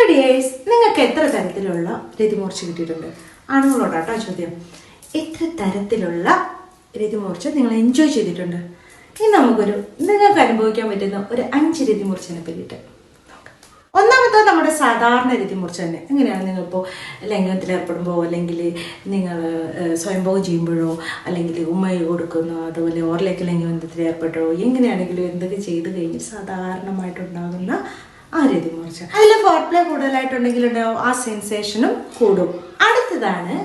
Dears, നിങ്ങൾക്ക് എത്ര തരത്തിലുള്ള രതിമൂർച്ച കിട്ടിയിട്ടുണ്ട്? ആണുങ്ങളോടാട്ടോ ചോദ്യം. എത്ര തരത്തിലുള്ള രതിമൂർച്ച നിങ്ങൾ എൻജോയ് ചെയ്തിട്ടുണ്ട്? ഇനി നിങ്ങൾക്ക് അനുഭവിക്കാൻ പറ്റുന്ന ഒരു 5 രതിമൂർച്ചനെ പറ്റിയിട്ട്. ഒന്നാമത്തെ നമ്മുടെ സാധാരണ രതിമൂർച്ച തന്നെ. എങ്ങനെയാണ് നിങ്ങളിപ്പോൾ ലംഘനത്തിൽ ഏർപ്പെടുമ്പോൾ, അല്ലെങ്കിൽ നിങ്ങൾ സ്വയംഭോഗം ചെയ്യുമ്പോഴോ, അല്ലെങ്കിൽ ഉമ്മ കൊടുക്കുന്നോ, അതുപോലെ ഓർലേക്ക് ലംഘനത്തിൽ ഏർപ്പെട്ടോ, എങ്ങനെയാണെങ്കിലും എന്തൊക്കെ ചെയ്ത് കഴിഞ്ഞ് സാധാരണമായിട്ടുണ്ടാകുന്ന ആ രതിമൂർച്ച. അതിൽ ഫോർപ്ലേ കൂടുതലായിട്ടുണ്ടെങ്കിലുണ്ടാവും, ആ സെൻസേഷനും കൂടും. അടുത്തതാണ്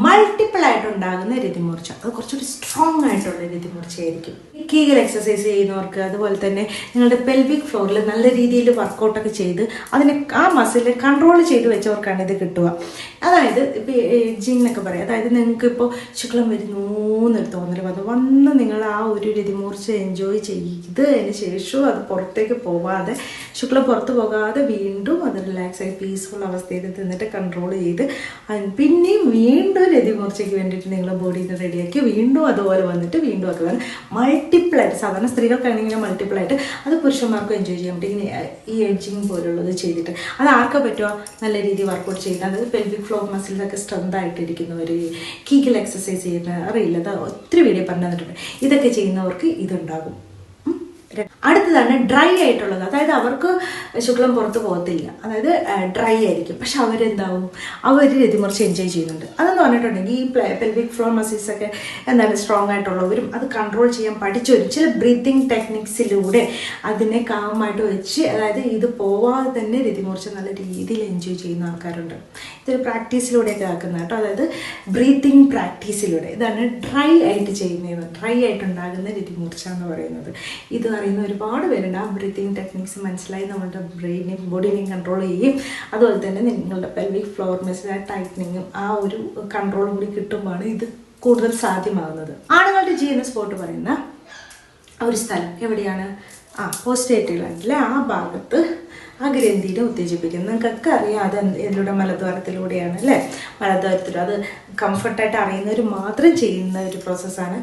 മൾട്ടിപ്പിൾ ആയിട്ടുണ്ടാകുന്ന രതിമൂർച്ച. അത് കുറച്ചുകൂടി സ്ട്രോങ് ആയിട്ടുള്ള രതിമൂർച്ചയായിരിക്കും. കീഗൽ എക്സസൈസ് ചെയ്യുന്നവർക്ക്, അതുപോലെ തന്നെ നിങ്ങളുടെ പെൽവിക് ഫ്ലോറിൽ നല്ല രീതിയിൽ വർക്കൗട്ടൊക്കെ ചെയ്ത് അതിനെ ആ മസിൽ കൺട്രോൾ ചെയ്ത് വെച്ചവർക്കാണ് ഇത് കിട്ടുക. അതായത് ഇപ്പോൾ എഡ്ജിങ് പറയാം. അതായത് നിങ്ങൾക്ക് ഇപ്പോൾ ശുക്ലം വരുന്നു എന്നൊരു തോന്നൽ വന്ന് നിങ്ങൾ ആ ഒരു രതിമൂർച്ച എൻജോയ് ചെയ്തതിന് ശേഷവും അത് പുറത്തേക്ക് പോവാതെ, ശുക്ലം പുറത്ത് പോകാതെ വീണ്ടും അത് റിലാക്സ് ആയി പീസ്ഫുൾ അവസ്ഥയിൽ നിന്നിട്ട് കൺട്രോൾ ചെയ്ത് പിന്നെയും വീണ്ടും രതിമൂർച്ചയ്ക്ക് വേണ്ടിയിട്ട് നിങ്ങളെ ബോഡീനെ റെഡിയാക്കി വീണ്ടും അതുപോലെ വന്നിട്ട് വീണ്ടും ഒക്കെ വേണം. മൾട്ടിപ്പിളായിട്ട്, സാധാരണ സ്ത്രീകൾക്കാണെങ്കിൽ മൾട്ടിപ്പിളായിട്ട് അത് പുരുഷന്മാർക്കും എൻജോയ് ചെയ്യാൻ പറ്റും. ഇങ്ങനെ ഈ എഡ്ജിങ് പോലുള്ളത് ചെയ്തിട്ട് അത് ആർക്കാ പറ്റുമോ? നല്ല രീതിയിൽ വർക്കൗട്ട് ചെയ്യുന്ന, അതായത് പെൽവിക് ഫ്ലോർ മസിൽസൊക്കെ സ്ട്രെങ്ത് ആയിട്ടിരിക്കുന്നവർ, കീഗൽ എക്സസൈസ് ചെയ്യുന്ന, അറിയില്ല, അത് ഒത്തിരി വീഡിയോ പറഞ്ഞു തന്നിട്ടുണ്ട്. ഇതൊക്കെ ചെയ്യുന്നവർക്ക് ഇതുണ്ടാകും. അടുത്തതാണ് ഡ്രൈ ആയിട്ടുള്ളത്. അതായത് അവർക്ക് ശുക്ലം പുറത്ത് പോകത്തില്ല, അതായത് ഡ്രൈ ആയിരിക്കും, പക്ഷെ അവരെന്താവും, അവർ രതിമൂർച്ച എൻജോയ് ചെയ്യുന്നുണ്ട്. അതെന്ന് പറഞ്ഞിട്ടുണ്ടെങ്കിൽ ഈ പെൽവിക് ഫ്ലോർ മസിൽസ് ഒക്കെ എന്താണ് സ്ട്രോങ് ആയിട്ടുള്ളവരും അത് കൺട്രോൾ ചെയ്യാൻ പഠിച്ചവരും ചില ബ്രീത്തിങ് ടെക്നിക്സിലൂടെ അതിനെ കാമായിട്ട് വെച്ച്, അതായത് ഇത് പോവാതെ തന്നെ രതിമൂർച്ച നല്ല രീതിയിൽ എൻജോയ് ചെയ്യുന്ന ആൾക്കാരുണ്ട്. ഇതൊരു പ്രാക്ടീസിലൂടെയൊക്കെ ആക്കുന്ന കേട്ടോ, അതായത് ബ്രീത്തിങ് പ്രാക്ടീസിലൂടെ. ഇതാണ് ഡ്രൈ ആയിട്ട് ചെയ്യുന്നത്, ഡ്രൈ ആയിട്ടുണ്ടാകുന്ന രതിമൂർച്ച എന്ന് പറയുന്നത്. ഇത് അറിയുന്ന ഒരുപാട് പേരുണ്ട്. ആ ബ്രീത്തിങ് ടെക്നിക്സ് മനസ്സിലായി നമ്മളുടെ ബ്രെയിനെയും ബോഡിനെയും കൺട്രോൾ ചെയ്യും. അതുപോലെ തന്നെ നിങ്ങളുടെ പെൽവിക് ഫ്ലോർ മസിൽ ടൈറ്റനിങ്ങും ആ ഒരു കൺട്രോളും കൂടി കിട്ടുമ്പോഴാണ് ഇത് കൂടുതൽ സാധ്യമാകുന്നത്. ആണുങ്ങളുടെ ചെയ്യുന്ന സ്പോട്ട് പറയുന്ന ആ ഒരു സ്ഥലം എവിടെയാണ്? പോസ്റ്റേറ്റ് ഗ്ലാൻഡിലെ ആ ഭാഗത്ത് ആ ഗ്രന്ഥിനെ ഉത്തേജിപ്പിക്കുന്നത്. നിങ്ങൾക്കൊക്കെ അറിയാം അത് ഇതിലൂടെ മലദ്വാരത്തിലൂടെയാണ് അല്ലേ? മലദ്വാരത്തിലൂടെ അത് കംഫർട്ടായിട്ട് അറിയുന്നവർ മാത്രം ചെയ്യുന്ന ഒരു പ്രോസസ്സാണ്.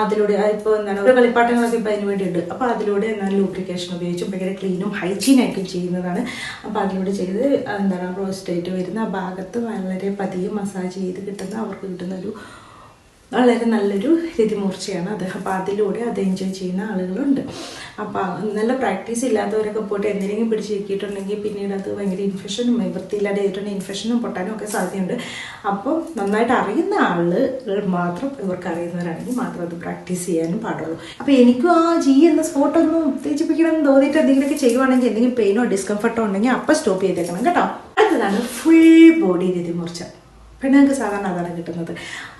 അതിലൂടെ ഇപ്പോൾ എന്താണ് ഒരു കളിപ്പാട്ടങ്ങളൊക്കെ ഇപ്പോൾ അതിന് വേണ്ടിയിട്ട്, അപ്പോൾ അതിലൂടെ എന്താണ് ലൂബ്രിക്കേഷൻ ഉപയോഗിച്ചും ഭയങ്കര ക്ലീനും ഹൈജീനായിട്ടും ചെയ്യുന്നതാണ്. അപ്പോൾ അതിലൂടെ ചെയ്ത് എന്താണ് പ്രോസ്റ്റേറ്റ് വരുന്ന ആ ഭാഗത്ത് വളരെ പതിയെ മസാജ് ചെയ്ത് കിട്ടുന്ന, അവർക്ക് കിട്ടുന്നൊരു വളരെ നല്ലൊരു രതിമൂർച്ചയാണ് അത്. അപ്പോൾ അതിലൂടെ അത് എൻജോയ് ചെയ്യുന്ന ആളുകളുണ്ട്. അപ്പോൾ നല്ല പ്രാക്ടീസ് ഇല്ലാത്തവരൊക്കെ പോയിട്ട് എന്തെങ്കിലും പിടിച്ച് വെക്കിയിട്ടുണ്ടെങ്കിൽ പിന്നീട് അത് ഭയങ്കര ഇൻഫെക്ഷനും, വൃത്തിയില്ലാതെ ചെയ്തിട്ടുണ്ടെങ്കിൽ ഇൻഫെക്ഷനും പൊട്ടാനും ഒക്കെ സാധ്യതയുണ്ട്. അപ്പോൾ നന്നായിട്ട് അറിയുന്ന ആളുകൾ മാത്രം, ഇവർക്ക് അറിയുന്നവരാണെങ്കിൽ മാത്രം അത് പ്രാക്ടീസ് ചെയ്യാനും പാടുള്ളൂ. അപ്പോൾ എനിക്കും ആ എന്ന സ്പോട്ടൊന്നും ഉത്തേജിപ്പിക്കണം എന്ന് തോന്നിയിട്ട് എന്തെങ്കിലുമൊക്കെ ചെയ്യുവാണെങ്കിൽ, എന്തെങ്കിലും പെയിനോ ഡിസ്കംഫർട്ടോ ഉണ്ടെങ്കിൽ അപ്പം സ്റ്റോപ്പ് ചെയ്തേക്കണം കേട്ടോ. അടുത്തതാണ് ഫുൾ ബോഡി രതിമൂർച്ച. പെണ്ണുങ്ങൾക്ക് സാധാരണ അതാണ് കിട്ടുന്നത്.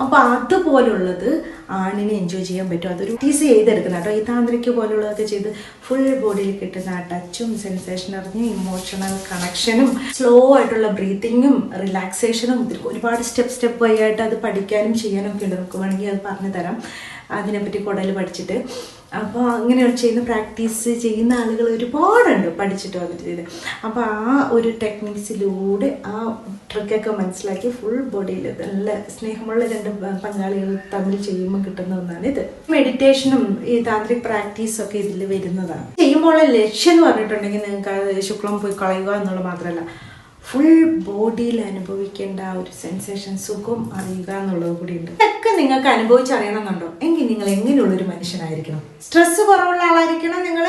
അപ്പോൾ അതുപോലുള്ളത് ആണിനെ എൻജോയ് ചെയ്യാൻ പറ്റും. അതൊരു ടീസ് ചെയ്തെടുക്കുന്ന കേട്ടോ. ഈ താന്ത്രിക്ക് പോലുള്ളതൊക്കെ ചെയ്ത് ഫുൾ ബോഡിയിൽ കിട്ടുന്ന ആ ടച്ചും സെൻസേഷൻ അറിഞ്ഞ് ഇമോഷണൽ കണക്ഷനും സ്ലോ ആയിട്ടുള്ള ബ്രീത്തിങ്ങും റിലാക്സേഷനും ഒരുപാട് സ്റ്റെപ്പ് വഴി ആയിട്ട് അത് പഠിക്കാനും ചെയ്യാനും ഒക്കെ ഉണ്ട്. നമുക്ക് വേണമെങ്കിൽ അത് പറഞ്ഞു തരാം അതിനെപ്പറ്റി കൂടുതൽ പഠിച്ചിട്ട്. അപ്പോൾ അങ്ങനെ ചെയ്യുന്ന പ്രാക്ടീസ് ചെയ്യുന്ന ആളുകൾ ഒരുപാടുണ്ട് പഠിച്ചിട്ട് വന്നിട്ട് ചെയ്ത്. അപ്പോൾ ആ ഒരു ടെക്നിക്സിലൂടെ ആ ട്രിക്കൊക്കെ മനസ്സിലാക്കി ഫുൾ ബോഡിയിൽ നല്ല സ്നേഹമുള്ള 2 പങ്കാളികൾ തമ്മിൽ ചെയ്യുമ്പോൾ കിട്ടുന്ന ഒന്നാണ് ഇത്. മെഡിറ്റേഷനും ഈ താന്ത്രിക് പ്രാക്ടീസൊക്കെ ഇതിൽ വരുന്നതാണ്. ചെയ്യുമ്പോഴുള്ള ലക്ഷ്യം എന്ന് പറഞ്ഞിട്ടുണ്ടെങ്കിൽ നിങ്ങൾക്ക് ശുക്ലം പോയി കളയുക എന്നുള്ളത് മാത്രമല്ല, ഫുൾ ബോഡിയിൽ അനുഭവിക്കേണ്ട ആ ഒരു സെൻസേഷൻ, സുഖം അറിയുക എന്നുള്ളത് കൂടിയുണ്ട്. ഇതൊക്കെ നിങ്ങൾക്ക് അനുഭവിച്ചറിയണം എന്നുണ്ടോ? എങ്കിൽ നിങ്ങൾ എങ്ങനെയുള്ളൊരു മനുഷ്യനായിരിക്കണം? സ്ട്രെസ് കുറവുള്ള ആളായിരിക്കണം, നിങ്ങൾ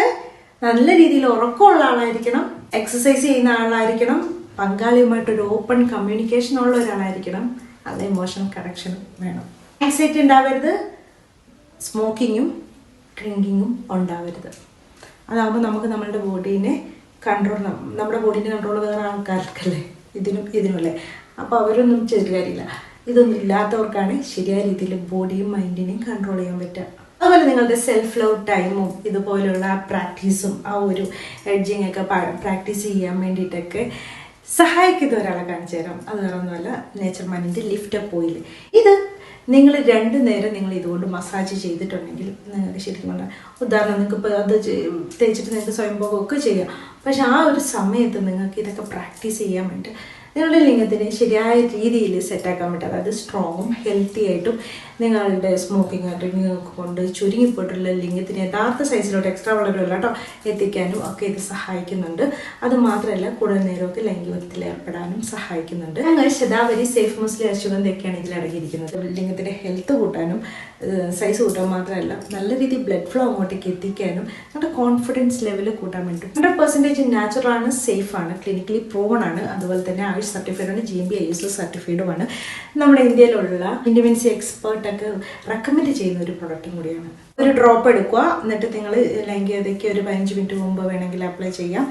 നല്ല രീതിയിൽ ഉറക്കമുള്ള ആളായിരിക്കണം, എക്സസൈസ് ചെയ്യുന്ന ആളായിരിക്കണം, പങ്കാളിയുമായിട്ടൊരു ഓപ്പൺ കമ്മ്യൂണിക്കേഷൻ ഉള്ള ഒരാളായിരിക്കണം, നല്ല ഇമോഷണൽ കണക്ഷനും വേണം. ആൻസൈറ്റി ഉണ്ടാവരുത്, സ്മോക്കിങ്ങും ഡ്രിങ്കിങ്ങും ഉണ്ടാവരുത്. അതാകുമ്പോൾ നമുക്ക് നമ്മളുടെ ബോഡീനെ കൺട്രോൾ, നമ്മുടെ ബോഡീൻ്റെ കൺട്രോൾ വേറെ ആൾക്കാർക്കല്ലേ, ഇതിനുമല്ലേ. അപ്പോൾ അവരൊന്നും ചെയ്തിട്ട് കാര്യമില്ല. ഇതൊന്നും ഇല്ലാത്തവർക്കാണ് ശരിയായ രീതിയിൽ ബോഡിയും മൈൻഡിനെയും കൺട്രോൾ ചെയ്യാൻ പറ്റുക. അതുപോലെ നിങ്ങളുടെ സെൽഫ് ലവ് ടൈമും ഇതുപോലുള്ള പ്രാക്ടീസും ആ ഒരു എഡ്ജിങ് ഒക്കെ പ്രാക്ടീസ് ചെയ്യാൻ വേണ്ടിയിട്ടൊക്കെ സഹായിക്കുന്ന ഒരാളെ കാണിച്ചു തരാം. അത് വേറെ ഒന്നുമല്ല, നേച്ചർ മൈൻഡിൻ്റെ ലിഫ്റ്റ് അപ്പ് ഓയിൽ. ഇത് നിങ്ങൾ 2 നേരം നിങ്ങൾ ഇതുകൊണ്ട് മസാജ് ചെയ്തിട്ടുണ്ടെങ്കിൽ നിങ്ങൾക്ക് ശരിക്കും പറഞ്ഞാൽ, ഉദാഹരണം നിങ്ങൾക്കിപ്പോൾ അത് തേച്ചിട്ട് നിങ്ങൾക്ക് സ്വയംഭോഗമൊക്കെ ചെയ്യാം. പക്ഷെ ആ ഒരു സമയത്ത് നിങ്ങൾക്ക് ഇതൊക്കെ പ്രാക്ടീസ് ചെയ്യാൻ വേണ്ടി നിങ്ങളുടെ ലിംഗത്തിനെ ശരിയായ രീതിയിൽ സെറ്റാക്കാൻ പറ്റും. അതായത് സ്ട്രോങ്ങും ഹെൽത്തി ആയിട്ടും നിങ്ങളുടെ സ്മോക്കിംഗ് ഡ്രിങ്കിങ് ഒക്കെ കൊണ്ട് ചുരുങ്ങിപ്പോയിട്ടുള്ള ലിംഗത്തിന് യഥാർത്ഥ സൈസിലോട്ട് എക്സ്ട്രാ വളരുമല്ല കേട്ടോ എത്തിക്കാനും ഒക്കെ ഇത് സഹായിക്കുന്നുണ്ട്. അതുമാത്രമല്ല കൂടുതൽ നേരമൊക്കെ ലൈംഗികത്തിൽ ഏർപ്പെടാനും സഹായിക്കുന്നുണ്ട്. ഞങ്ങൾ ശതാവരി സേഫ് മുസ്ലി അശ്വഗന്ധയൊക്കെയാണ് ഇതിൽ അടങ്ങിയിരിക്കുന്നത്. ലിംഗത്തിൻ്റെ ഹെൽത്ത് കൂട്ടാനും സൈസ് കൂട്ടാൻ മാത്രമല്ല നല്ല രീതിയിൽ ബ്ലഡ് ഫ്ലോ അങ്ങോട്ടേക്ക് എത്തിക്കാനും നമ്മുടെ കോൺഫിഡൻസ് ലെവൽ കൂട്ടാൻ വേണ്ടി 100% നാച്ചുറലാണ്, സേഫാണ്, ക്ലിനിക്കലി പ്രൂവൺ ആണ്. അതുപോലെ തന്നെ ആയുഷ് സർട്ടിഫൈഡാണ്, GMB ISO സർട്ടിഫൈഡുമാണ്. നമ്മുടെ ഇന്ത്യയിലുള്ള ഇൻഡിമെൻസി എക്സ്പേർട്ടൊക്കെ റെക്കമെൻഡ് ചെയ്യുന്ന ഒരു പ്രൊഡക്റ്റും കൂടിയാണ്. ഒരു ഡ്രോപ്പ് എടുക്കുക, എന്നിട്ട് നിങ്ങൾ ലൈംഗികതയ്ക്ക് ഒരു 15 മിനിറ്റ് മുമ്പ് വേണമെങ്കിൽ അപ്ലൈ ചെയ്യാം.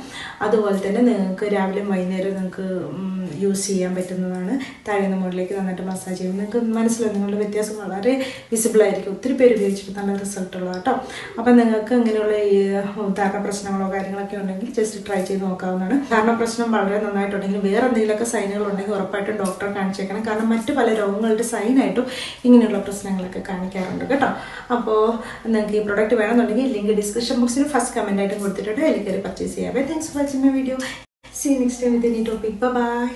അതുപോലെ തന്നെ നിങ്ങൾക്ക് രാവിലെയും വൈകുന്നേരം നിങ്ങൾക്ക് യൂസ് ചെയ്യാൻ പറ്റുന്നതാണ്. താഴെ നിന്ന് മുകളിലേക്ക് നന്നായിട്ട് മസാജ് ചെയ്യും. നിങ്ങൾക്ക് മനസ്സിലാവും നിങ്ങളുടെ വ്യത്യാസം വളരെ വിസിബിൾ ആയിരിക്കും. ഒത്തിരി പേര് ഉപയോഗിച്ചിട്ട് നല്ല റിസൾട്ട് ഉള്ളത് കേട്ടോ. അപ്പം നിങ്ങൾക്ക് ഇങ്ങനെയുള്ള ഈ ധാരണ പ്രശ്നങ്ങളോ കാര്യങ്ങളൊക്കെ ഉണ്ടെങ്കിൽ ജസ്റ്റ് ട്രൈ ചെയ്ത് നോക്കാവുന്നതാണ്. ധാരണ പ്രശ്നം വളരെ നന്നായിട്ടുണ്ടെങ്കിൽ വേറെ എന്തെങ്കിലുമൊക്കെ സൈനുകൾ ഉണ്ടെങ്കിൽ ഉറപ്പായിട്ടും ഡോക്ടറെ കാണിച്ചേക്കണം. കാരണം മറ്റു പല രോഗങ്ങളുടെ സൈനായിട്ടും ഇങ്ങനെയുള്ള പ്രശ്നങ്ങളൊക്കെ കാണിക്കാറുണ്ട് കേട്ടോ. അപ്പോൾ നിങ്ങൾക്ക് ഈ പ്രൊഡക്റ്റ് വേണമെന്നുണ്ടെങ്കിൽ ലിങ്ക് ഡിസ്ക്രിപ്ഷൻ ബോക്സിൽ ഫസ്റ്റ് കമൻ്റ് ആയിട്ടും കൊടുത്തിട്ടുണ്ട്. അതിൽ കയറി പർച്ചേസ് ചെയ്യാം. Thanks for watching my video. See you next time with a new topic. Bye bye.